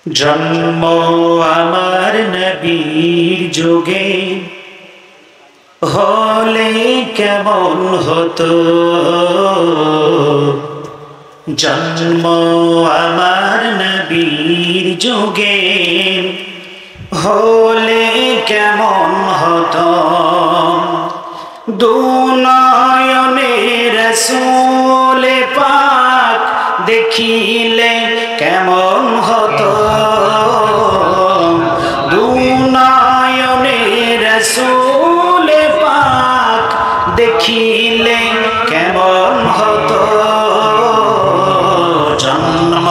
জন্ম আমার নবীর যুগে হলে কেমন হতো, জন্ম আমার নবীর যুগে হলে কেমন হতো, দুনয়নে রাসূল পাক দেখিলে কেমন হতো, দুনয়নে রাসূল পাক দেখিলে কেমন হতো, জন্ম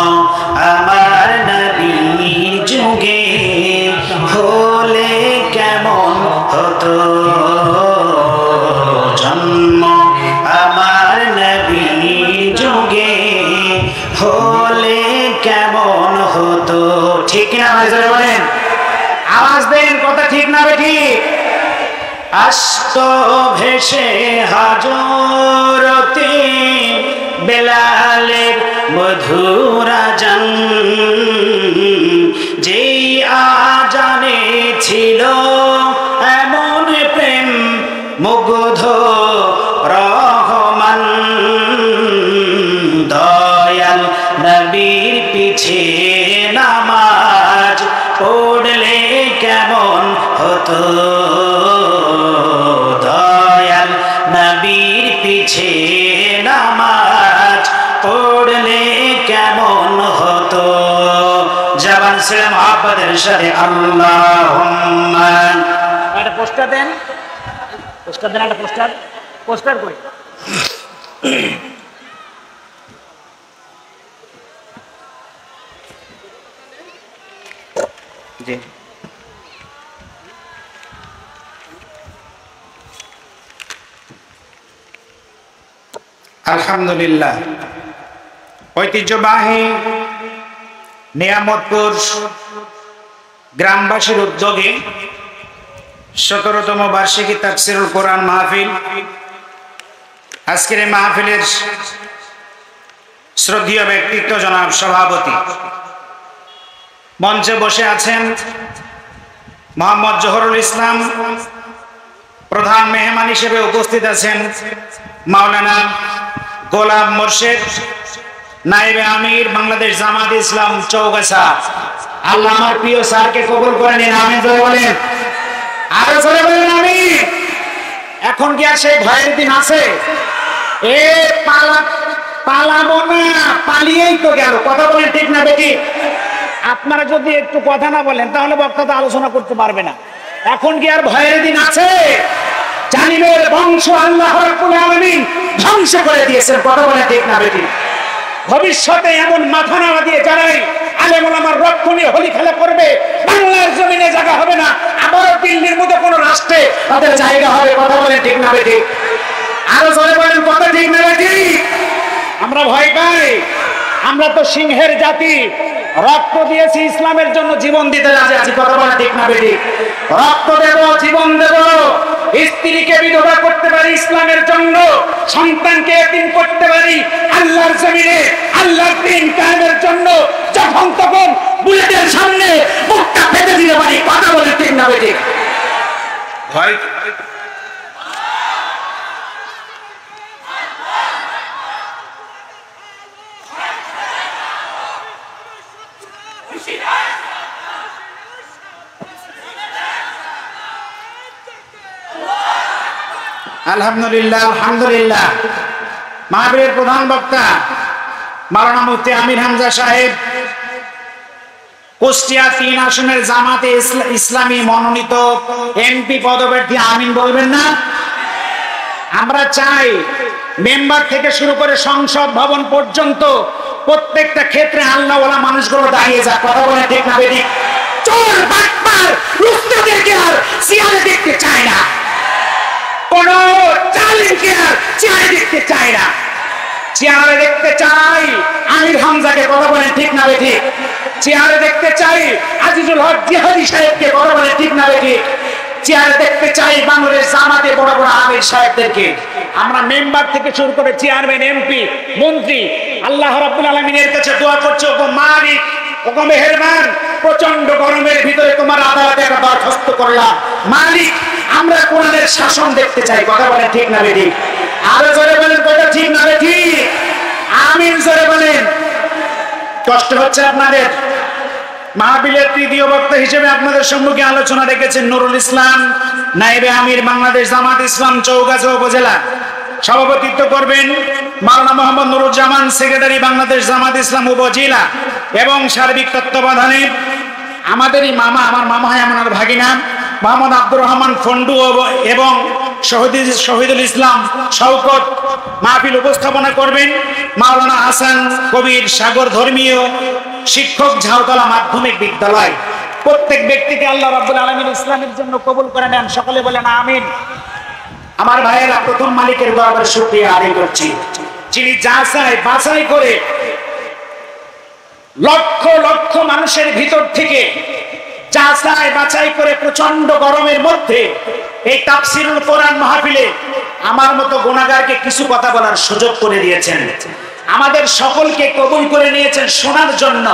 আমার নবীর যুগে হলে কেমন হতো, জন্ম আমার নবীর যুগে হলে কেমন হতো। ঠিক না ভাই, বলেন, আওয়াজ দেন, কথা ঠিক না ঠিক? আস্ত ভেসে হাজরতে বেলালের মধুর আজান, যেই আজানে ছিল এমন প্রেম মুগ্ধ রহমান, দয়াল নবীর পিছে নামাজ পড়লে কেমন হতো, দয়াল নবীর পিছে নামাজ পড়লে কেমন হতো, জবান সে মুহাব্বতের সাথে আল্লাহুম্মা। একটা পোস্টার দেন, পোস্টার দেন, একটা পোস্টার, পোস্টার কই? জি, আলহামদুলিল্লাহ। ঐতিহ্যবাহী নিয়ামতপুর গ্রামবাসীর উদ্যোগে 17তম বার্ষিকী তাফসীরুল কোরআন মাহফিল, আজকের এই মাহফিলের শ্রদ্ধেয় ব্যক্তিত্ব জনাব সভাপতি মঞ্চে বসে আছেন মোহাম্মদ জহুরুল ইসলাম, প্রধান মেহমান হিসেবে উপস্থিত আছেন মাওলানা গোলাম মোর্শেদ, নায়েবে আমির বাংলাদেশ জামাত ইসলাম চৌগাছা। আল্লাহ আমার প্রিয় স্যারকে কবুল করে নিন, আমিন বলেন, আরো জোরে বলেন আমিন। এখন কি আর সেই ভয়ের দিন আছে? এ পালাবো না, পালিয়েই তো গেল। কথা বলেন ঠিক না বেটি? আপনারা যদি একটু কথা না বলেন তাহলে বক্তা তো আলোচনা করতে পারবে না। এখন কি আর ভয়ের দিন আছে? জালিমের বংশ আল্লাহ রাব্বুল আলামিন ধ্বংস করে দিয়েছেন। কথা বলেন ঠিক না বেটি? ভবিষ্যতে এমন মাথা নাড়া দিয়ে যারাই আলেম ওলামার রক্ত নিয়ে হোলি খেলা করবে, বাংলার জমিনে জায়গা হবে না, আবারও দিল্লির মতো কোন রাষ্ট্রে তাদের জায়গা হবে। কথা বলেন ঠিক না বেটি? আরো জোরে বলেন, কথা ঠিক না বেটি? আমরা ভয় পাই? আমরা তো সিংহের জাতি, রক্ত দিয়েছি ইসলামের জন্য, জীবন দিতে রাজি আছি। কথা বলেন ঠিক না বেটি? রক্ত দেব, জীবন দেব, স্ত্রীকে বিধবা করতে পারি ইসলামের জন্য, সন্তানকে এতিম করতে পারি আল্লাহর জমিনে, আল্লাহর দ্বীন কায়েমের জন্য, যখন তখন বুলেটের সামনে মুখটা ফেটে দিতে পারি। কথা বলেন ঠিক না বেটি? ভয় আলহামদুলিল্লাহ, আলহামদুলিল্লাহ। মাহফিলের প্রধান বক্তা মাওলানা মুফতি আমির হামজা সাহেব, কুষ্টিয়া 3 আসনের জামাতে ইসলামী মনোনীত এমপি পদপ্রার্থী, আমিন বলবেন না? আমরা চাই মেম্বার থেকে শুরু করে সংসদ ভবন পর্যন্ত প্রত্যেকটা ক্ষেত্রে আল্লাহওয়ালা মানুষগুলো দাঁড়িয়ে যাক। কথা বলে ঠিক না বেঠিক? চোর বাটপার লুচ্চাদেরকে আর চেয়ারে দেখতে চায় না, কোন জালিমকে আর চেয়ারে দেখতে চায় না, চেয়ারে দেখতে চাই আমির হামজাকে। কথা বলেন ঠিক না বেঠিক? চেয়ারে দেখতে চাই আজিজুল হক জিহাদি সাহেবকে। কথা বলেন ঠিক না বেঠিক? চেয়ারে দেখতে চাই বাংলাদেশ জামাতে বড় বড় আমির সাহেবদেরকে। আমরা মেম্বার থেকে শুরু করে চেয়ারম্যান, এমপি, মন্ত্রী, আল্লাহ রাব্বুল আলামিনের কাছে দোয়া করছি, ওগো মালিক ওগো মেহেরবান, প্রচন্ড গরমের ভিতরে তোমার আদালতে একটা দরখাস্ত করলাম, মালিক আমরা কোরআনের শাসন দেখতে চাই। কথা বলেন ঠিক না বেঠিক? আরো জোরে বলেন কথা ঠিক না বেঠিক? আমিন জোরে বলেন। কষ্ট হচ্ছে আপনাদের? মাহফিলের তৃতীয় বক্তা হিসেবে আপনাদের সম্মুখে আলোচনা রেখেছেন নুরুল ইসলাম, নায়েবে আমির, বাংলাদেশ জামাত ইসলাম চৌগাছা উপজেলা। সভাপতিত্ব করবেন মাওলানা মোহাম্মদ নুরুজ্জামান, সেক্রেটারি, বাংলাদেশ জামাত ইসলাম উপজেলা। এবং সার্বিক তত্ত্বাবধানে আমাদেরই মামা, আমার মামা হয় আমার ভাগিনা, মোহাম্মদ আব্দুর রহমান ফন্ডু এবং শহীদুল ইসলাম শওকত। মাহফিল উপস্থাপনা করবেন মাওলানা হাসান কবির সাগর, ধর্মীয় শিক্ষক, ঝাউতলা মাধ্যমিক বিদ্যালয়। প্রত্যেক ব্যক্তিকে আল্লাহ রাব্বুল আলামিন ইসলামের জন্য কবুল করে নেন। সকলে বলেন আমিন। আমার ভাইয়েরা, প্রথম মালিকের দরবারে শুকরিয়া আদায় করছি, যিনি যাচাই বাছাই করে লক্ষ লক্ষ মানুষের ভিতর থেকে যাচাই বাছাই করে প্রচন্ড গরমের মধ্যে এই তাফসীরুল কোরআন মাহফিলে আমার মতো গুনাহগারকে কিছু কথা বলার সুযোগ করে দিয়েছেন। আমাদের সকলকে কবুল করে নিয়েছেন শোনার জন্য।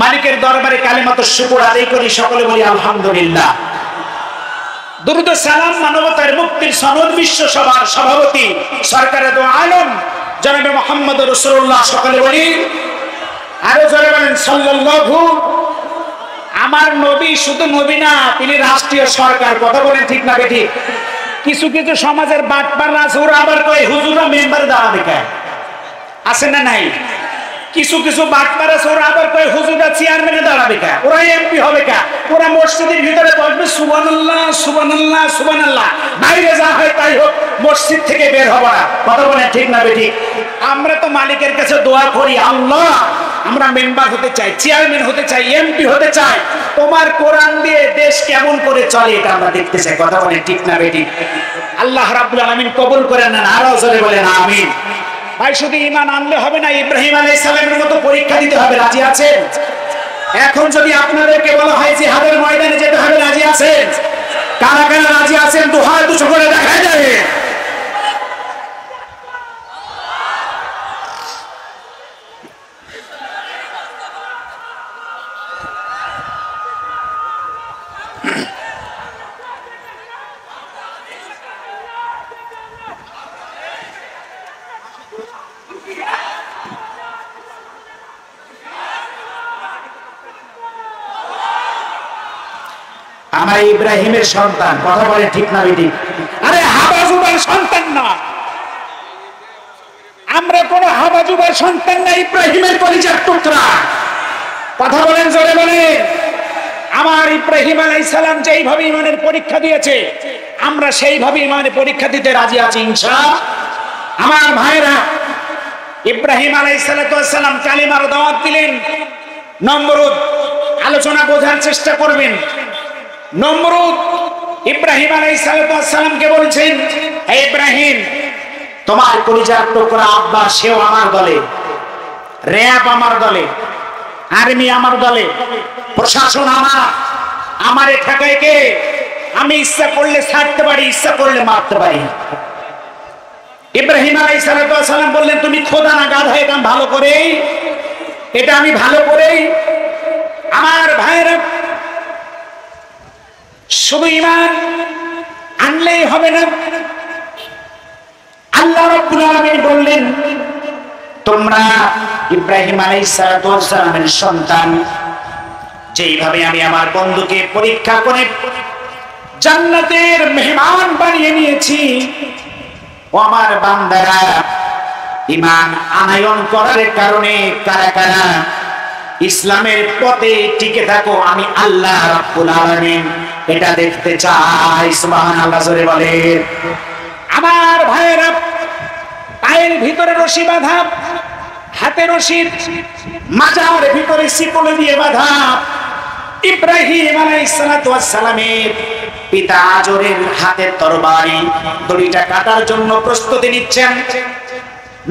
মালিকের দরবারে কালিমাত শুকর আদায় করি, সকলে বলি আলহামদুলিল্লাহ। দুরূদ সালাম মানবতার মুক্তির সনদ বিশ্ব সভার সভাপতি সরকারে দো আলম জনাবে মুহাম্মদ রাসূলুল্লাহ, সকলে বলি আরো জোরে বলেন সাল্লাল্লাহু। আমার নবী শুধু নবী না, তিনি রাষ্ট্রীয় সরকার। কথা বলেন ঠিক না বেঠিক? কিছু কিছু সমাজের বাটপাড়া আছে, ওরা আবার কয় হুজুরা মেম্বার দাঁড়াবে কে? আছে না নাই? কিছু কিছু বাটপাড়া আছে, ওরা আবার কয় হুজুরা চেয়ারম্যানে দাঁড়াবে কে? ওরা এমপি হবে কে? ওরা মসজিদের ভিতরে বসবে সুবহানাল্লাহ সুবহানাল্লাহ সুবহানাল্লাহ, বাইরে যা হয় তাই হোক, মসজিদ থেকে বের হবে না। কথা বলেন ঠিক না বেঠিক? আমরা তো মালিকের কাছে দোয়া করি, আল্লাহ আমরা মেম্বার হতে চাই, চেয়ারম্যান হতে চাই, এমপি হতে চাই, তোমার কোরআন দিয়ে দেশ কেমন করে চলে এটা আমরা দেখতে চাই। কথা বলেন ঠিক না বেঠিক? আল্লাহ রাব্বুল আলামিন কবুল করে নেন। আরো জোরে বলেন আমিন। ভাই, শুধু ঈমান আনলে হবে না, ইব্রাহিম আলাইহিস সালামের মতো পরীক্ষা দিতে হবে। রাজি আছেন? এখন যদি আপনাদেরকে বলা হয় জিহাদের ময়দানে যেতে হবে, রাজি আছেন? কারা কারা রাজি আছেন? দুহাত উঁচু করে দেখা যায়। আমার ইব্রাহিমের সন্তান। কথা বলে ঠিক না বেঠিক? আরে হাবাজুবার সন্তান না, আমরা কোন হাবাজুবার সন্তান না, ইব্রাহিমের কলিজার টুকরা। কথা বলেন জোরে বলেন। আমার ইব্রাহিম আলাইহিস সালাম যেইভাবে ঈমানের পরীক্ষা দিয়েছে, আমরা সেইভাবে ঈমানের পরীক্ষা দিতে রাজি আছি ইনশাআল্লাহ। আমার ভাইরা, ইব্রাহিম আলাইহিস সালাম কালিমার দাওয়াত দিলেন। নমরুদ, আলোচনা বোঝার চেষ্টা করবেন। নমরুদ ইব্রাহিম আলাইহিস সালামকে বলছেন, হে ইব্রাহিম, তোমার কলিজার টুকরা আব্বা সেও আমার দলে, র‍্যাব আমার দলে, আর্মি আমার দলে, প্রশাসন আমারে ঠেকায় কে? আমি ইচ্ছা করলে ছাড়তে পারি, ইচ্ছা করলে মারতে পারি। ইব্রাহিম আলাইহিস সালাম বললেন, তুমি খোদা না গাধা? এটা ভালো করেই, এটা আমি ভালো করেই। আমার ভাইরা, শুধু ঈমান আনলেই হবে না। আল্লাহ রাব্বুল আলামিন বললেন, তোমরা ইব্রাহিম আলাইহিস সালামের সন্তান, যেইভাবে আমি আমার বন্ধুকে পরীক্ষা করে জান্নাতের মেহমান বানিয়ে নিয়েছি, ও আমার বান্দারা, ঈমান আনয়ন করার কারণে কারা কারা ইসলামের পথে টিকে থাকো, আমি আল্লাহ রাব্বুল আলামিন এটা দেখতে চাই। সুবহানাল্লাহ জোরে বলেন। আমার ভাইয়েরা, পায়ের ভিতরে রশি বাঁধা, হাতে রশি, মাজার ভিতরে শিকল দিয়ে বাঁধা ইব্রাহিম আলাইহিস সালামের পিতা আজরের হাতে তরবারি, দড়িটা কাটার জন্য প্রস্তুতি নিচ্ছেন।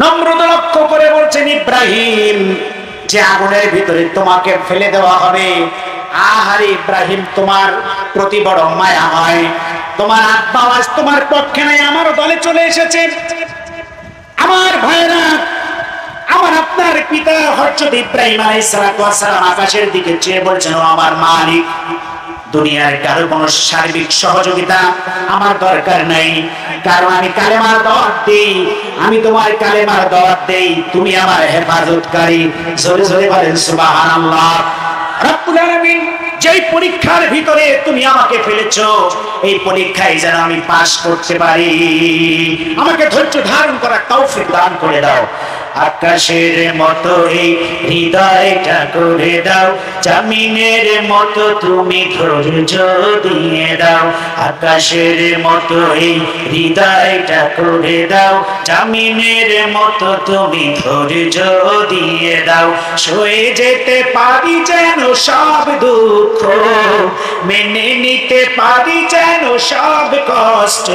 নমরুদ লক্ষ্য করে বলছেন, ইব্রাহিম, যে আগুনের ভিতরে তোমাকে ফেলে দেওয়া হবে, আহারে ইব্রাহিম, তোমার প্রতি বড় মায়া হয়, তোমার আব্বা আজ তোমার পক্ষে নাই, আমার দলে চলে এসেছে। আমার ভাইরা, আমার আপনার পিতা হযরত ইব্রাহিম আলাইহিস সালাম আকাশের দিকে চেয়ে বলছেন, ও আমার মালিক, দুনিয়ার কারো কোনো সার্বিক সহযোগিতা আমার দরকার নাই, কারণ আমি কালেমার দাওয়াত দেই, আমি তোমার কালেমার দাওয়াত দেই, তুমি আমার হেফাজতকারী। জোরে জোরে বলেন সুবহানাল্লাহ। রব্বুল আলামিন যেই পরীক্ষার ভিতরে তুমি আমাকে ফেলেছো, এই পরীক্ষায় যেন আমি পাস করতে পারি, আমাকে ধৈর্য ধারণ করার তৌফিক দান করে দাও। আকাশের মতো এই হৃদয়টা করে দাও, জামিনের মতো তুমি ধৈর্য দিয়ে দাও। আকাশের মতো এই হৃদয়টা করে দাও, জামিনের মতো তুমি ধৈর্য দিয়ে দাও। সয়ে যেতে পারি যেন সব দুঃখ, মেনে নিতে পারি যেন সব কষ্ট,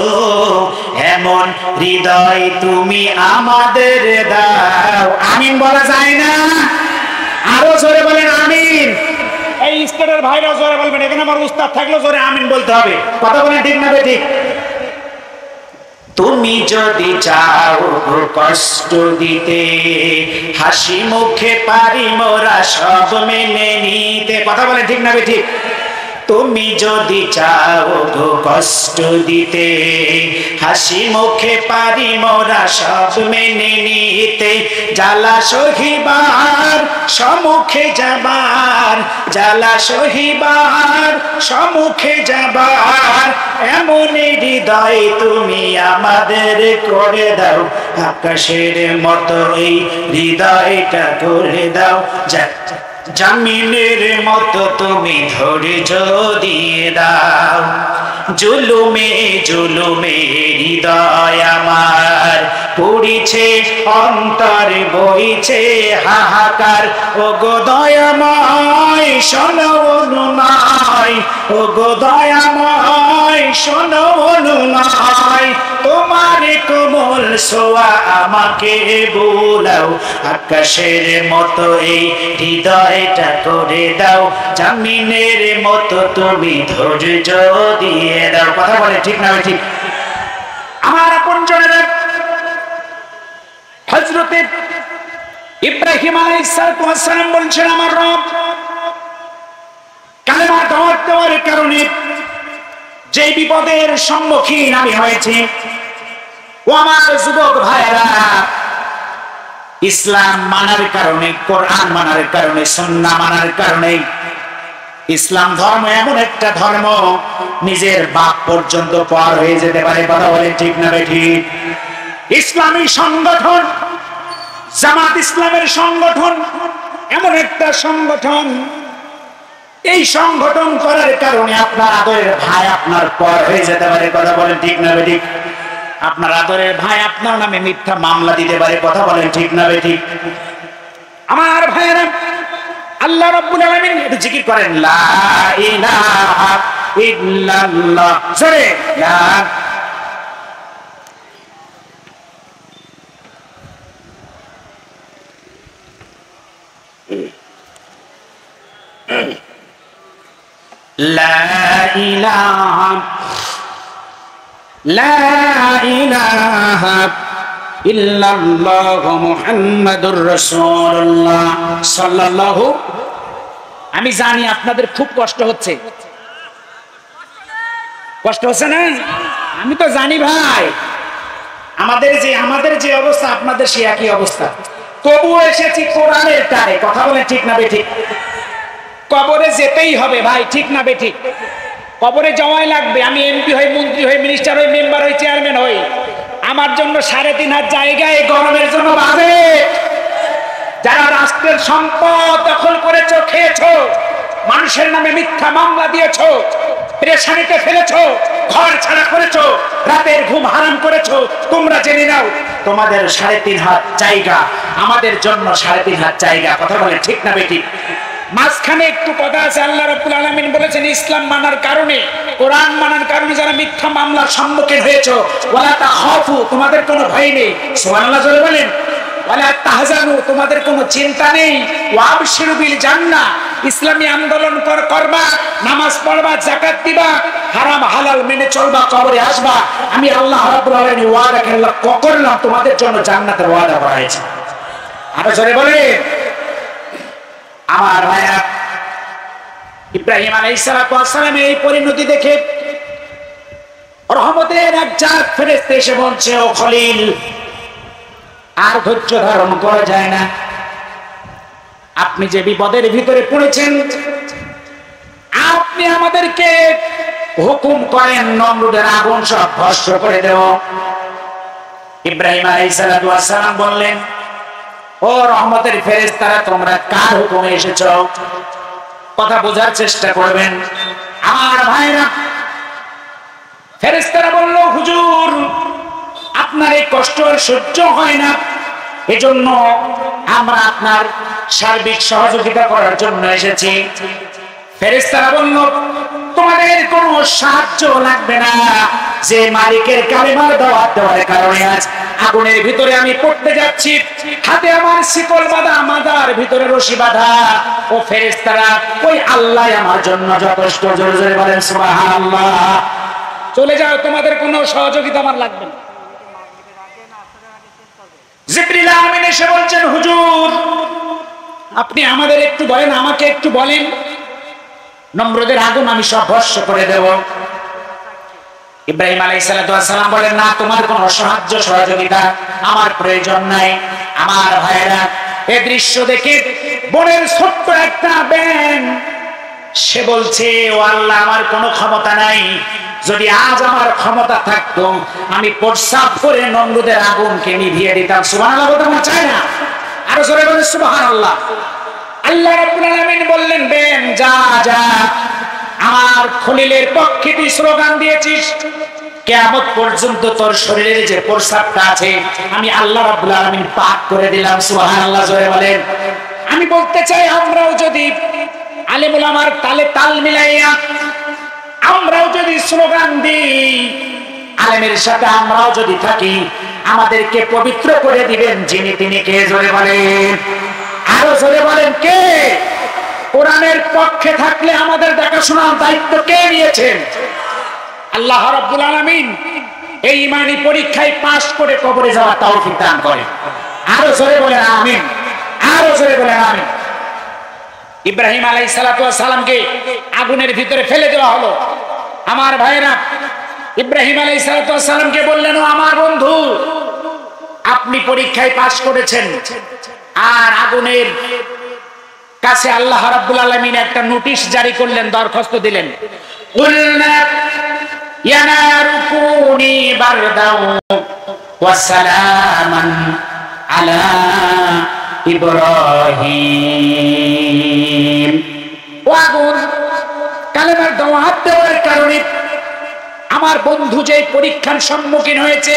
এমন হৃদয় তুমি আমাদের দাও। আমিন বলা যায় না? আরো জোরে বলেন আমিন। এই স্টেটের ভাইরাও জোরে বলবেন, এখানে আমার উস্তাদ থাকলেও জোরে আমিন বলতে হবে। কথা বলেন ঠিক না বেঠিক? তুমি যদি চাও কষ্ট দিতে, হাসি মুখে পারি মোরা সব মেনে নিতে। কথা বলেন ঠিক না বেঠিক? তুমি যদি চাও কষ্ট দিতে, হাসি মুখে পারি মোরা সব মেনে নিতে। জ্বালা সহিবার সম্মুখে যাবার, জ্বালা সহিবার সম্মুখে যাবার, এমন হৃদয় তুমি আমাদের করে দাও। আকাশের মতো এই হৃদয়টা করে দাও, জামিনের মতো তুমি ধৈর্য দিয়ে দাও। জুলুমে জুলুমে হৃদয় আমার পুড়িছে, অন্তরে বইছে হাহাকার। ও গো দয়াময় শোনো অনুনয়, ও গো দয়াময় শোনো অনুনয়, তোমার কোমল ছোঁয়া আমাকে বুলাও। আকাশের মতো এই হৃদয়টা করে দাও, জামিনের মতো তুমি ধৈর্য দিয়ে দাও। কথা বলে ঠিক না ঠিক? আমার আপনজনেরা হযরত ইব্রাহিম আলাইহিস সালাম বলছেন, আমার রব কালেমা দাওয়াত দেওয়ার কারণে যে বিপদের সম্মুখীন আমি হয়েছি, ও আমার যুবক ভাইরা, ইসলাম মানার কারণে, কোরআন মানার কারণে, সুন্নাহ মানার কারণে, ইসলাম ধর্ম এমন একটা ধর্ম নিজের বাপ পর্যন্ত পার হয়ে যেতে পারে। কথা বলেন ঠিক না ঠিক? ইসলামী সংগঠন জামাত ইসলামের সংগঠন এমন একটা সংগঠন, এই সংগঠন করার কারণে আপনার আদরের ভাই আপনার পর হয়ে যেতে পারে। কথা বলেন ঠিক না ঠিক? আপনার আদরের ভাই আপনার নামে মিথ্যা মামলা দিতে পারে। কথা বলেন ঠিক না ঠিক? আমার ভাইয়েরা, আল্লাহ রাব্বুল আলামিন একটু জিকির করেন, লা ইলাহা ইল্লাল্লাহ। জোরে লা ইলাহা লা ইলাহা ইল্লাল্লাহু মুহাম্মাদুর রাসূলুল্লাহ সাল্লাল্লাহু। আমি জানি আপনাদের খুব কষ্ট হচ্ছে, কষ্ট হচ্ছে না? আমি তো জানি ভাই, আমাদের যে অবস্থা আপনাদের সে একই অবস্থা। তবুও এসেছি কোরআনের টানে। কথা বলে ঠিক না বেঠিক? কবরে যেতেই হবে ভাই, ঠিক না বেঠিক? কবরে যাওয়াই লাগবে। আমি এমপি হই, মন্ত্রী হই, মিনিস্টার হই, মেম্বার হই, চেয়ারম্যান হই, আমার জন্য 3.5 জায়গায় গরমের জন্য বাজে। যারা রাষ্ট্রের সম্পদ দখল করেছো, খেয়েছো, মানুষের নামে মিথ্যা মামলা দিয়েছো, পেরেশানিতে ফেলেছো, ঘর ছাড়া করেছো, রাতের ঘুম হারাম করেছো, তোমরা জেনে নাও তোমাদের 3.5 হাত জায়গা, আমাদের জন্য 3.5 হাত জায়গা। কথা বলে ঠিক না বেঠিক? মাঝখানে একটু কথা আছে। আল্লাহ রাব্বুল আলামিন বলেছেন, ইসলাম মানার কারণে, কোরআন মানার কারণে যারা মিথ্যা মামলার সম্মুখীন হয়েছো, ওয়ালা তাখাফু, তোমাদের কোনো ভয় নেই। সুবহানাল্লাহ জোরে বলেন। ওয়ালা তাহজানু, তোমাদের কোনো চিন্তা নেই। ওয়াবশিরু বিল জান্নাহ, ইসলামী আন্দোলন করবা, নামাজ পড়বা, যাকাত দিবা, হারাম হালাল মেনে চলবা, কবরে আসবা, আমি আল্লাহ রাব্বুল আলামিন ওয়াদা করলাম তোমাদের জন্য জান্নাতের ওয়াদা করা হয়েছে। আরো জোরে বলে। আমার ভাইরা, ইব্রাহিম আলাইহিস সালামের এই পরিণতি দেখে রহমতের একজন ফেরেশতা এসে বলছে, ও খলিল, আর ধৈর্য ধারণ করা যায় না। আপনি যে বিপদের ভিতরে পড়েছেন, আপনি আমাদেরকে হুকুম করেন নমরুদের আগুন সব ভস্ম করে দেও। ইব্রাহিম আলাইহিস সালাম বললেন, ও রহমতের ফেরেশতারা, তোমরা কার হুকুমে এসেছো? কথা বোঝার চেষ্টা করবেন। আমার ভাইরা, ফেরেশতারা বলল, হুজুর, আপনার এই কষ্ট সহ্য হয় না, এজন্য আমরা আপনার সার্বিক সহযোগিতা করার জন্য এসেছি। ফেরেশতারা বলল, তোমাদের কোনো সাহায্য লাগবে না। যে মালিকের কালেমার দাওয়াত দেওয়ার কারণে আজ আগুনের ভিতরে আমি পড়তে যাচ্ছি, হাতে আমার শিকল বাঁধা, মাথার ভিতরে রশি বাঁধা, ও ফেরেশতারা, ওই আল্লাহ আমার জন্য যথেষ্ট। জোরে জোরে বলেন সুবহানাল্লাহ। চলে যাও, তোমাদের কোনো সহযোগিতা আমার লাগবে না। জিবরিল আমিন এসে বলছেন, হুজুর, আপনি আমাদের একটু বলেন, আমাকে একটু বলেন, নমরুদের আগুন আমি সব ভস্ম করে দেব। ইব্রাহিম আলাইহিস সালাম বলেন, না, তোমার কোনো সাহায্য সহযোগিতা আমার প্রয়োজন নাই। আমার ভাইরা, এই দৃশ্য দেখে বনের ছোট্ট একটা ব্যাঙ সে বলছে, ও আল্লাহ, আমার কোনো ক্ষমতা নাই। যদি আজ আমার ক্ষমতা থাকতো, আমি প্রস্রাব করে নমরুদের আগুনকে নিভিয়ে দিতাম। সুবহানাল্লাহ বলতে মন চায় না? আরো জোরে বলেন সুবহানাল্লাহ। আল্লাহ রাব্বুল আলামিন বললেন, ব্যাঙ, যা যা, আমার খলিলের পক্ষে তুই স্লোগান দিয়েছিস, কিয়ামত পর্যন্ত তোর শরীরের যে প্রস্রাবটা আছে আমি আল্লাহ রাব্বুল আলামিন পাক করে দিলাম। সুবহানাল্লাহ জোরে বলেন। আমি বলতে চাই, আমরাও যদি আলেম ওলামার তালে তাল মিলাইয়া আমরাও যদি স্লোগান দিই, আলেমের সাথে আমরাও যদি থাকি, আমাদেরকে পবিত্র করে দিবেন যিনি, তিনি কে? জোরে বলেন, আরো জোরে বলেন, কে? কোরআনের পক্ষে থাকলে আমাদের দেখাশোনার দায়িত্ব কে নিয়েছেন? আল্লাহ রাব্বুল আলামিন এই ঈমানি পরীক্ষায় পাস করে কবরে যাওয়ার তৌফিক দান করেন। আরো জোরে বলেন আমিন, আরো জোরে বলেন আমিন। ইব্রাহিম আলাইহিস সালামকে আগুনের ভিতরে ফেলে দেওয়া হলো। আমার ভাইরা, ইব্রাহিম আলাইহিস সালামকে বললেন, ও আমার বন্ধু, আপনি পরীক্ষায় পাস করেছেন, আর আগুনের কাছে আল্লাহ রাব্বুল আলামিন একটা নোটিশ জারি করলেন, দরখাস্ত দিলেন, কুলনা ইয়া নারু কুনি বারদাও ওয়া সালামান আলা ইব্রাহিম। ও আগুন, কালেমার দাওয়াত দেওয়ার কারণে আমার বন্ধু যে পরীক্ষার সম্মুখীন হয়েছে,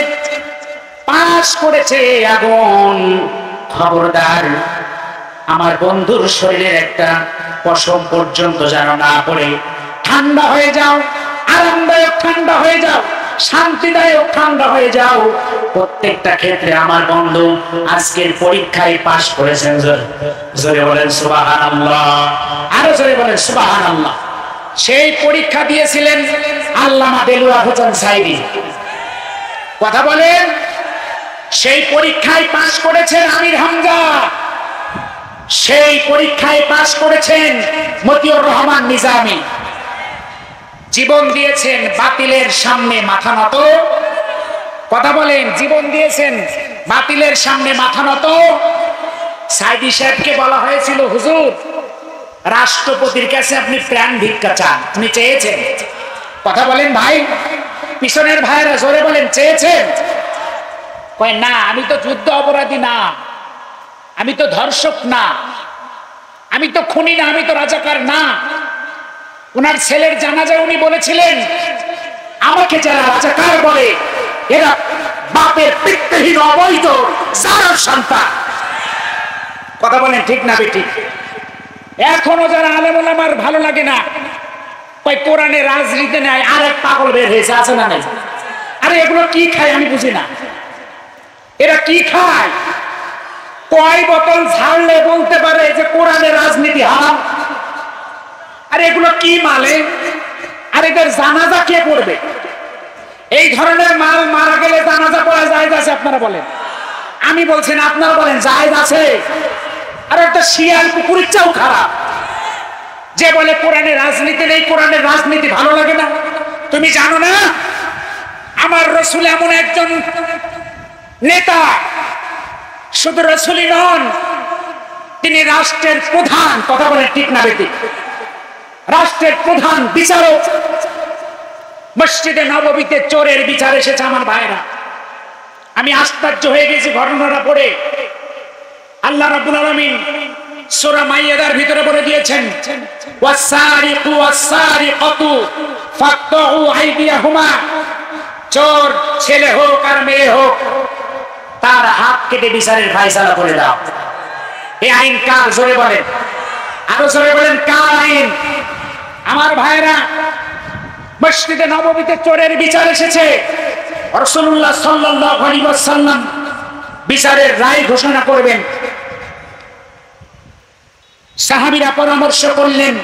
পাস করেছে, আগুন, খবরদার আমার বন্ধুর শরীরের একটা পশম পর্যন্ত যেন না পড়ে। ঠান্ডা হয়ে যাও, আরামদায়ক ঠান্ডা হয়ে যাও, শান্তিদায়ক ঠান্ডা হয়ে যাও। প্রত্যেকটা ক্ষেত্রে আমার বন্ধু আজকের পরীক্ষায় পাস করেছেন। জোরে বলেন সুবহানাল্লাহ, আরো জোরে বলেন সুবহানাল্লাহ। সেই পরীক্ষা দিয়েছিলেন আল্লামা দেলওয়ার হোসেন সাইদি। কথা বলেন, সেই পরীক্ষায় পাস করেছেন আমির হামজা, সেই পরীক্ষায় পাস করেছেন মতিউর রহমান নিজামী। জীবন দিয়েছেন বাতিলের সামনে মাথা নত। কথা বলেন, জীবন দিয়েছেন বাতিলের সামনে মাথা নত। সাইদি সাহেবকে বলা হয়েছিল, হুজুর, রাষ্ট্রপতির কাছে আপনি প্রাণ ভিক্ষা চান, আপনি চেয়েছেন? কথা বলেন ভাই, পিছনের ভাইরা জোরে বলেন, চেয়েছেন? কয় না, আমি তো যুদ্ধ অপরাধী না, আমি তো ধর্ষক না, আমি তো খুনি না, আমি তো রাজাকার না। ওনার ছেলের জানাজায় উনি বলেছিলেন, আমাকে যারা রাজাকার বলে এরা বাপের পিতৃহীন অবৈধ জানোয়ার সন্তান। কথা বলেন ঠিক না বেঠিক? এখনো যারা আলেম ওলামার ভালো লাগে না, কয় কোরআনে রাজনীতি নাই, আর এক পাগল বের হয়েছে, আছে না নাই? আরে এগুলো কি খায় আমি বুঝি না, এরা কি খায়? কয় বোতল ছাড়লে বলতে পারে যে কোরআনে রাজনীতি হারাম? আর এগুলো কি মালে? আর এদের জানাজা কে করবে? এই ধরনের মাল মারা গেলে জানাজা পড়া যায় আছে? আপনারা বলেন। আমি বলছি না, আপনারা বলেন জায়েজ আছে? আর একটা শিয়াল কুকুরের চাও খারাপ, যে বলে কোরআনে রাজনীতি নেই, কোরআনের রাজনীতি ভালো লাগে না। তুমি জানো না আমার রাসূল এমন একজন নেতা, শুধু রাসূলই নন, তিনি রাষ্ট্রের প্রধান। কথা বলে ঠিক না বেঠিক? রাষ্ট্রের প্রধান বিচারক। মসজিদে নববীতে চোরের বিচার এসেছে আমার ভাইরা। আমি আশ্চর্য হয়ে গেছি ঘটনাটা পড়ে। আল্লাহ রাব্বুল আলামিন সূরা মাইয়াদার ভিতরে বলে দিয়েছেন, ওয়াসারিকু ওয়াসারিকাতু ফাকতু আইদিয়াহুমা, চোর ছেলে হোক আর মেয়ে হোক তার হাত কেটে বিচারের ফয়সালা করে দাও। এই আইন কার? জোরে বলেন, আরো জোরে বলেন, কার আইন? আমার ভাইরা, মসজিদে নববীতে চোরের বিচার এসেছে। রাসূলুল্লাহ সাল্লাল্লাহু আলাইহি ওয়াসাল্লাম বিচারের রায় ঘোষণা করবেন। সাহাবীরা পরামর্শ করলেন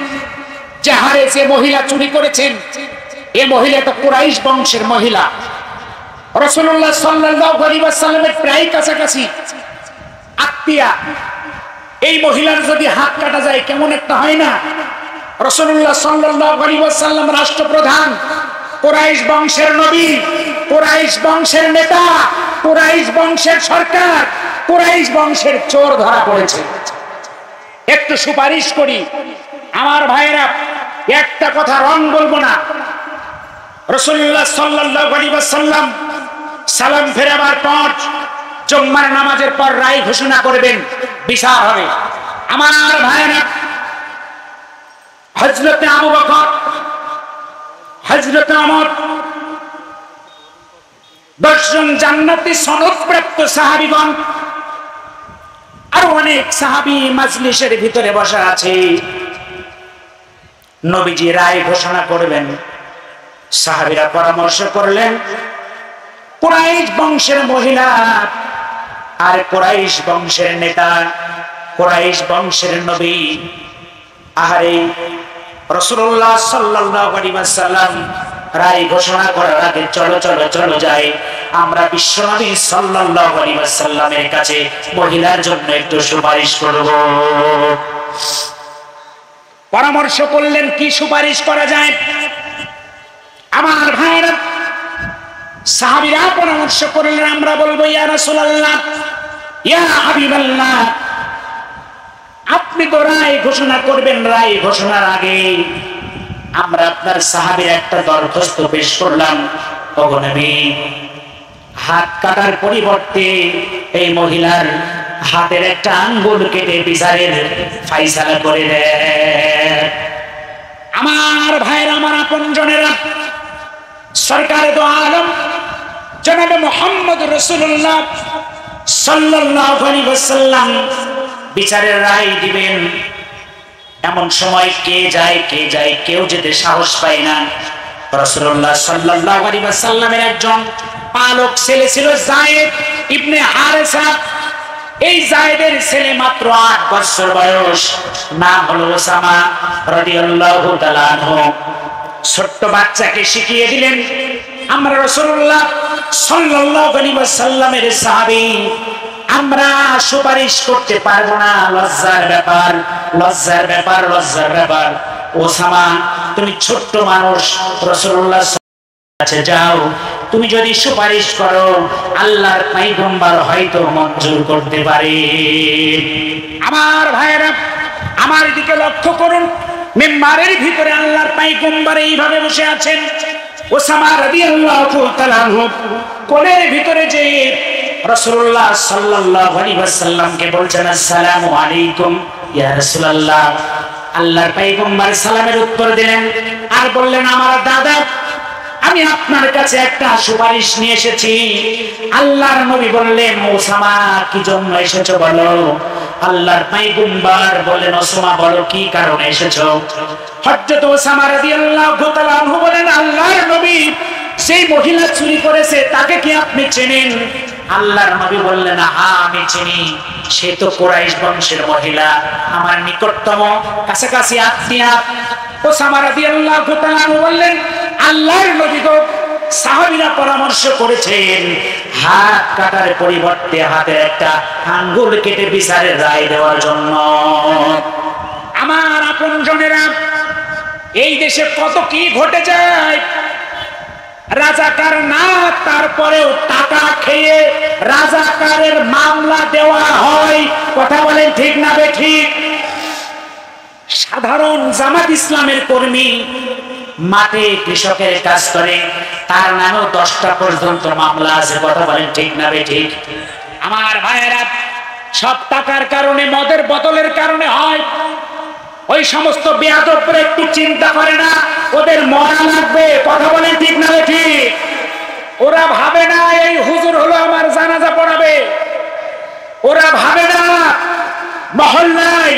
যে হারে যে মহিলা চুরি করেছেন, এই মহিলা তো কুরাইশ বংশের মহিলা। রাসূলুল্লাহ সাল্লাল্লাহু আলাইহি ওয়াসাল্লামের প্রায় কাছাকাছি আত্মীয়া। এই মহিলার যদি হাত কাটা যায় কেমন একটা হয় না? রাসূলুল্লাহ সাল্লাল্লাহু আলাইহি ওয়াসাল্লাম রাষ্ট্রপ্রধান, কুরাইশ বংশের নবী, কুরাইশ বংশের নেতা, কুরাইশ বংশের সরকার, কুরাইশ বংশের চোর ধরা পড়েছে। একটু সুপারিশ করি। আমার ভাইয়েরা, একটা কথা রং বলবো না। রাসূলুল্লাহ সাল্লাল্লাহু আলাইহি ওয়াসাল্লাম সালাম ফেরাবার পর জুম্মার নামাজের পর রায় ঘোষণা করবেন, বিচার হবে। আমার ভাইয়েরা, হযরত আবু বকর, হযরত ওমর, 10 জন জান্নাতি সনদপ্রাপ্ত সাহাবীগণ আর অনেক সাহাবী মাজলিসের ভিতরে বসা আছে। নবীজি রায় ঘোষণা করবেন। সাহাবীরা পরামর্শ করলেন, কুরাইশ বংশের মহিলা আর কুরাইশ বংশের নেতা, কুরাইশ বংশের নবী। আহারে, রাসূলুল্লাহ সাল্লাল্লাহু আলাইহি ওয়াসাল্লাম রায় ঘোষণা করার আগে চলো চলো চলো যাই, আমরা বিশ্বনবী সাল্লাল্লাহু আলাইহি ওয়াসাল্লামের কাছে মহিলার জন্য একটু সুপারিশ করব। পরামর্শ করলেন কি সুপারিশ করা যায়। আমার ভাইরা, সাহাবীরা পরামর্শ করলেন, আমরা বলবো ইয়া রাসূলুল্লাহ, ইয়া হাবিবাল্লাহ, আপনি তো রায় ঘোষণা করবেন, রায় ঘোষণার আগে আমরা আপনার সাহাবীর একটা দরখাস্ত পেশ করলাম। ওগো নবী, হাত কাটার পরিবর্তে এই মহিলার হাতের একটা আঙ্গুল কেটে বিচারের ফয়সালা করে দেন। আমার ভাইরা, আমার আপনজনেরা, সরকার দো আলম জনাবে মুহাম্মদ রাসূলুল্লাহ সাল্লাল্লাহু আলাইহি ওয়াসাল্লাম বিচারের রায় দিবেন। এমন সময় কে যায় কে যায়, কেউ যেতে সাহস পায় না। রাসূলুল্লাহ সাল্লাল্লাহু আলাইহি ওয়াসাল্লামের একজন পালক ছেলে ছিল, যায়েদ ইবনে হারেসা। এই যায়েদের ছেলে মাত্র 8 বছর বয়স, নাম হলো ওসামা রাদিয়াল্লাহু তাআলা আনহু। ছোট্ট বাচ্চাকে শিখিয়ে দিলেন, আমরা রাসূলুল্লাহ সাল্লাল্লাহু আলাইহি ওয়াসাল্লামের সাহাবী, আমরা সুপারিশ করতে পারবো না, লজ্জার ব্যাপার, লজ্জার ব্যাপার, লজ্জার ব্যাপার। ওসামা, তুমি ছোট্ট মানুষ, রাসূলুল্লাহ কাছে যাও, তুমি যদি সুপারিশ করো আল্লাহর পয়গম্বর হয়তো মঞ্জুর করতে পারে। আমার ভাইরা, আমার দিকে লক্ষ্য করুন, মিম্বারের ভিতরে আল্লাহর পয়গম্বর এইভাবে বসে আছেন। ওসামা রাদিয়াল্লাহু তাআলা আনহু কোলের ভিতরে যে রাসূলুল্লাহ সাল্লাল্লাহু আলাইহি ওয়াসাল্লামকে বলছেন, আসসালামু আলাইকুম ইয়া রাসূলুল্লাহ। আল্লাহর পয়গম্বর সালামের উত্তর দিলেন আর বললেন, আমার দাদা, আমি আপনার কাছে একটা সুপারিশ নিয়ে এসেছি। আল্লাহর নবী বললেন, ওসামা কি জন্য এসেছো বলো। আল্লাহর পয়গম্বর বললেন, ওসামা বলো কি কারণে এসেছো। হযরত ওসামা রাদিয়াল্লাহু তাআলা আনহু বলেন, আল্লাহর নবী, সেই মহিলা চুরি করেছে তাকে কি আপনি চেনেন? আল্লাহর নবী বললেন, হ্যাঁ আমি চিনি, সে তো কুরাইশ বংশের মহিলা, আমার নিকটতম কাছাকাছি আত্মীয়া। ওসামা রাদিয়াল্লাহু তাআলা আনহু বললেন, আল্লাহর নবী গো, সাহাবীরা পরামর্শ করেছেন হাত কাটার পরিবর্তে হাতের একটা আঙ্গুল কেটে বিচারের রায় দেওয়ার জন্য। আমার আপনজনেরা, এই দেশে কত কি ঘটে যায়। রাজাকার না, তারপরেও টাকা খেয়ে রাজাকারের মামলা দেওয়া হয়। কথা বলেন ঠিক না বেঠিক? সাধারণ জামাত ইসলামের কর্মী মাঠে কৃষকের কাজ করে, তার নামেও 10টা পর্যন্ত মামলা আছে। কথা বলেন ঠিক না বেঠিক? আমার ভাইয়েরা, সব টাকার কারণে, মদের বোতলের কারণে হয়। ওই সমস্ত বেয়াদবরা একটু চিন্তা করে না ওদের মরা লাগবে। কথা বলেন ঠিক না বেঠিক? ওরা ভাবে না এই হুজুর হলো আমার জানাজা পড়াবে। ওরা ভাবে না মহল্লায়,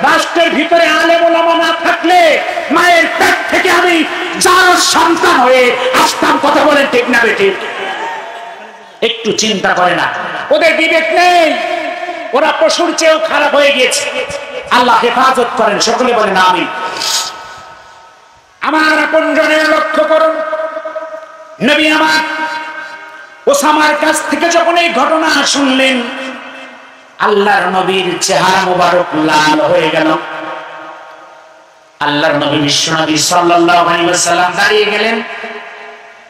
রাষ্ট্রের ভিতরে আলেম ওলামা না থাকলে মায়ের পেট থেকে আমি যার সন্তান হয়ে আসতাম। কথা বলেন ঠিক না বেঠিক? একটু চিন্তা করে না, ওদের বিবেক নেই। ওরা পশুর চেয়েও খারাপ হয়ে গিয়েছে। আল্লাহ হেফাজত করেন, সকলে বলেন আমিন। আমার আপনজনের লক্ষ্য করুন, নবী আমার ওসামার কাছ থেকে যখন এই ঘটনা শুনলেন, আল্লাহর নবীর চেহারা মোবারক লাল হয়ে গেল। আল্লাহর নবী বিশ্বনবী সাল্লাল্লাহু আলাইহি ওয়াসাল্লাম দাঁড়িয়ে গেলেন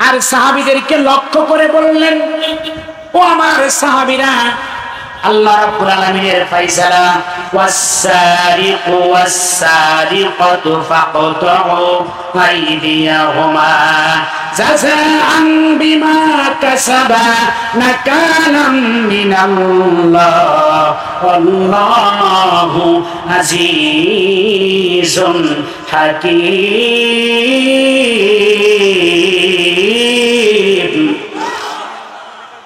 আর সাহাবীদেরকে লক্ষ্য করে বললেন, ও আমার সাহাবীরা, আল্লাহ রাব্বুল আলামিনের ফয়সালা, ওয়াস-সারিকু ওয়াস-সারিকাতু ফাকতাউ আইদিয়াহুমা জাযাআন বিমা কাসাবা নাকালাম মিনাল্লাহ আল্লাহু আজিজুন হাকীম।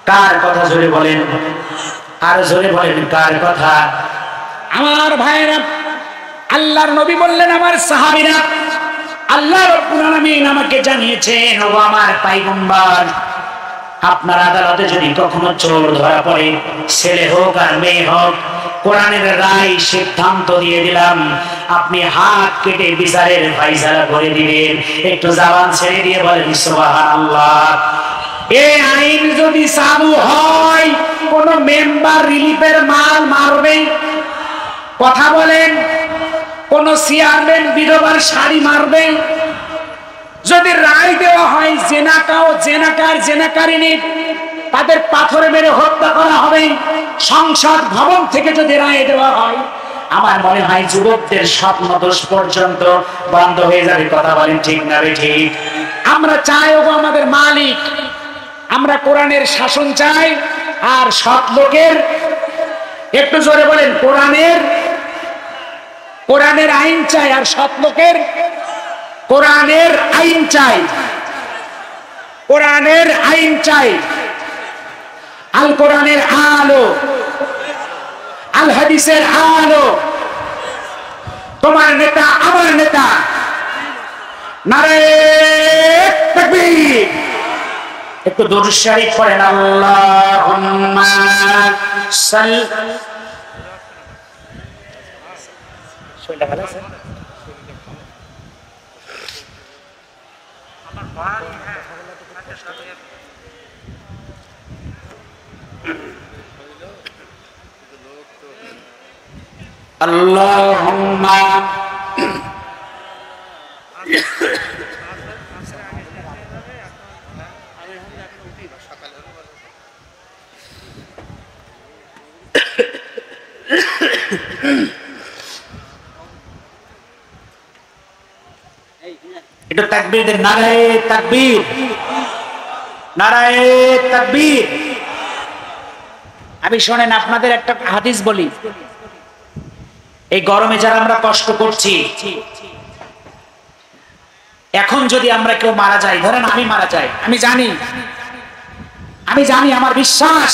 কার কথা জোরে বলেন? আর জোরে বলেন কার কথা? আমার ভাইরা, আল্লাহর নবী বললেন, আমার সাহাবীরা, আল্লাহ রাব্বুল আলামিন আমাকে জানিয়েছেন, ও আমার পয়গম্বর, আপনার আদালতে যদি কখনো চোর ধরা পড়ে, ছেলে হোক আর মেয়ে হোক, কোরআনের রায় সিদ্ধান্ত দিয়ে দিলাম, আপনি হাত কেটে বিচারের ফয়সালা করে দিবেন। একটু জবান ছেড়ে দিয়ে বলেন সুবহানাল্লাহ। এই আইন যদি চালু হয়, কোন মেম্বার রিলিফের মাল মারবে? কথা বলেন। কোন চেয়ারম্যান বিধবার শাড়ি মারবে? যদি রায় দেওয়া হয় জেনাকাও জেনাকার জেনাকারিনী তাদের পাথরে মেরে হত্যা করা হবে, সংসদ ভবন থেকে যদি রায় দেওয়া হয়, আমার মনে হয় যুবকদের স্বপ্ন দোষ পর্যন্ত বন্ধ হয়ে যাবে। কথা বলেন ঠিক না ঠিক? আমরা চাই ও আমাদের মালিক, আমরা কোরআনের শাসন চাই আর সৎ লোকের, একটু জোরে বলেন, কোরআনের আইন চাই আর সৎ লোকের কোরআনের আইন চাই। কোরআনের আইন চাই। আল কোরআনের আলো, আল হাদিসের আলো। তোমার নেতা আমার নেতা, নারে তাকবীর। একটু দুরূদ শরীফ পড়েন, আল্লাহুম্মা সাল্লি। আল্লাহুম্মা একটু তাকবীর দেন, নারায়ে তাকবীর, নারায়ে তাকবীর। আমি শোনেন, আপনাদের একটা হাদিস বলি। এই গরমে যারা আমরা কষ্ট করছি, এখন যদি আমরা কেউ মারা যাই, ধরেন আমি মারা যাই, আমি জানি, আমার বিশ্বাস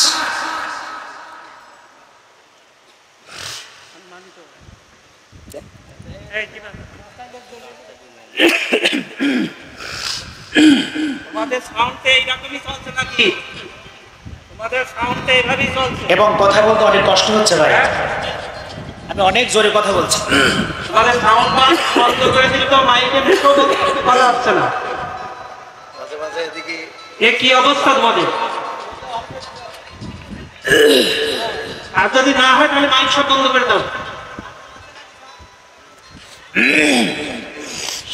এবং কথা বলতে অনেক কষ্ট হচ্ছে ভাই, আমি অনেক জোরে কথা বলছি। এ কি অবস্থা তোমাদের? আর যদি না হয় তাহলে মাইক সব বন্ধ করে দাও।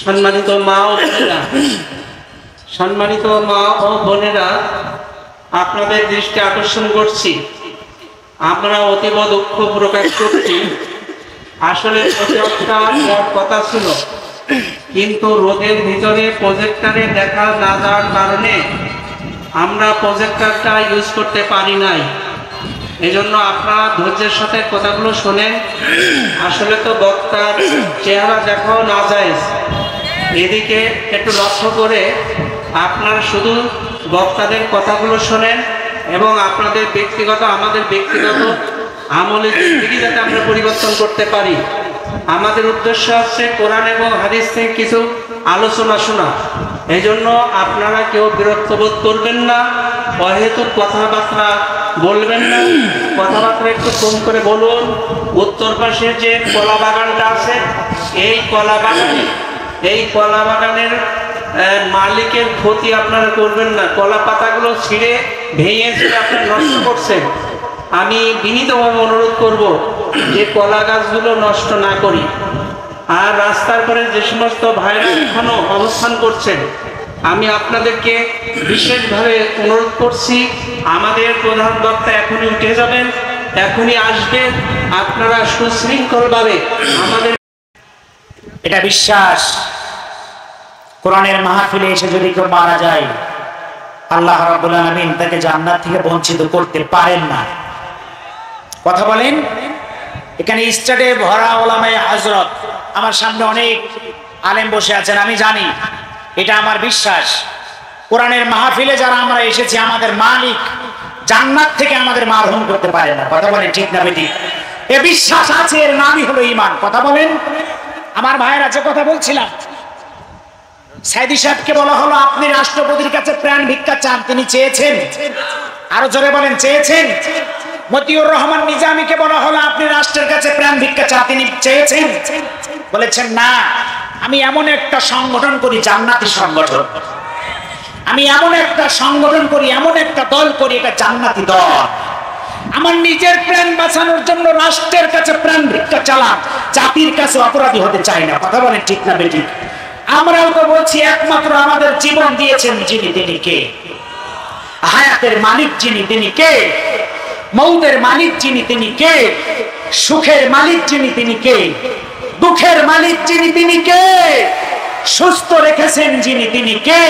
সম্মানিত মা ও বোনেরা, সম্মানিত মা ও বোনেরা, আপনাদের দৃষ্টি আকর্ষণ করছি, আমরা অতীব দুঃখ প্রকাশ করছি। আসলে প্রজেক্টটা কথা ছিল, কিন্তু রোদের ভিতরে প্রজেক্টরে দেখা না যাওয়ার কারণে আমরা প্রজেক্টরটা ইউজ করতে পারি নাই। এজন্য আপনারা ধৈর্যের সাথে কথাগুলো শোনেন। আসলে তো বক্তার চেহারা দেখাও না যায়, এদিকে একটু লক্ষ্য করে আপনারা শুধু বক্তাদের কথাগুলো শোনেন এবং আপনাদের ব্যক্তিগত, আমাদের ব্যক্তিগত আমলের দিকে যাতে আমরা পরিবর্তন করতে পারি। আমাদের উদ্দেশ্য হচ্ছে কোরআন এবং হাদিস থেকে কিছু আলোচনা শোনা। এই জন্য আপনারা কেউ বিরক্ত বোধ করবেন না, অহেতুক কথাবার্তা বলবেন না, কথাবার্তা একটু কম করে বলুন। উত্তর পাশে যে কলা বাগানটা আছে, এই কলা বাগানের মালিকের ক্ষতি আপনারা করবেন না। কলা পাতাগুলো ছিঁড়ে ভেঙে আপনারা নষ্ট করছেন। আমি বিনীতভাবে অনুরোধ করব যে কলা গাছগুলো নষ্ট না করি। আর রাস্তার পরে যে সমস্ত ভাইরা এখনো অবস্থান করছেন, আমি আপনাদেরকে বিশেষভাবে অনুরোধ করছি, আমাদের প্রধান বক্তা এখনই উঠে যাবেন, এখনই আসবেন। আপনারা সুশৃঙ্খলভাবে আমাদের এটা বিশ্বাস, কোরআনের মাহফিলে এসে যদি কেউ মারা যায়, আল্লাহ রাব্বুল আলামিন তাকে জান্নাত থেকে বঞ্চিত করতে পারেন না। কথা বলেন। এখানে স্টাডে ভরা ওলামায়ে হযরত, আমার সামনে অনেক আলেম বসে আছেন, আমি জানি, এটা আমার বিশ্বাস। কোরআনের মাহফিলে যারা আমরা এসেছি, আমাদের মালিক জান্নাত থেকে আমাদের মারহুম করতে পারে না। কথা বলেন ঠিক না বেঠিক? এ বিশ্বাস আছে, এর নামই হলো ঈমান। কথা বলেন। আমার ভাইয়ের আছে কথা বলছিলাম, সাইদি সাহেবকে বলা হলো আপনি রাষ্ট্রপতির কাছে প্রাণ ভিক্ষা চান, তিনি চেয়েছেন? আরো জোরে বলেন, চেয়েছেন? মতিউর রহমান নিজামীকে বলা হলো আপনি রাষ্ট্রের কাছে প্রাণ ভিক্ষা চান, তিনি চেয়েছেন? বলেছেন না, আমি এমন একটা সংগঠন করি, জান্নাতি সংগঠন, আমি এমন একটা সংগঠন করি, এমন একটা দল করি, এটা জান্নাতি দল। আমার নিজের প্রাণ বাঁচানোর জন্য রাষ্ট্রের কাছে প্রাণ ভিক্ষা চালাম, জাতির কাছে অপরাধী হতে চাই না। কথা বলেন ঠিক না বেঠিক? আমরাও তো বলছি, একমাত্র আমাদের জীবন দিয়েছেন যিনি, তিনি কে? হায়াতের মালিক যিনি, তিনি কে? মৌতের মালিক যিনি, তিনি কে? সুখের মালিক যিনি, তিনি কে? দুঃখের মালিক যিনি, তিনি কে? সুস্থ রেখেছেন যিনি, তিনি কে?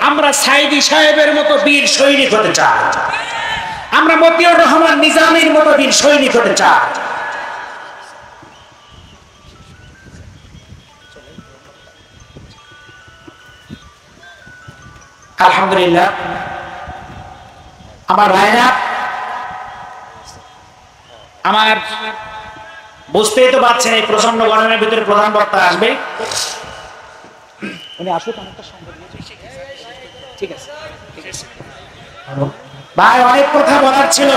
আমরা সাইদি সাহেবের মতো বীর সৈনিক হতে চাই, আমরা মতিউর রহমান নিজামীর মতো বীর সৈনিক হতে চাই। আলহামদুলিল্লাহ। আমার ভাইরা, আমার বুঝতেই তো পারছেন এই প্রচন্ড গরমের ভিতরে প্রধান বক্তা আসবে। উনি আসুক, অনেকটা সম্ভব। ঠিক আছে, ঠিক আছে ভাই, অনেক কথা বলার ছিল।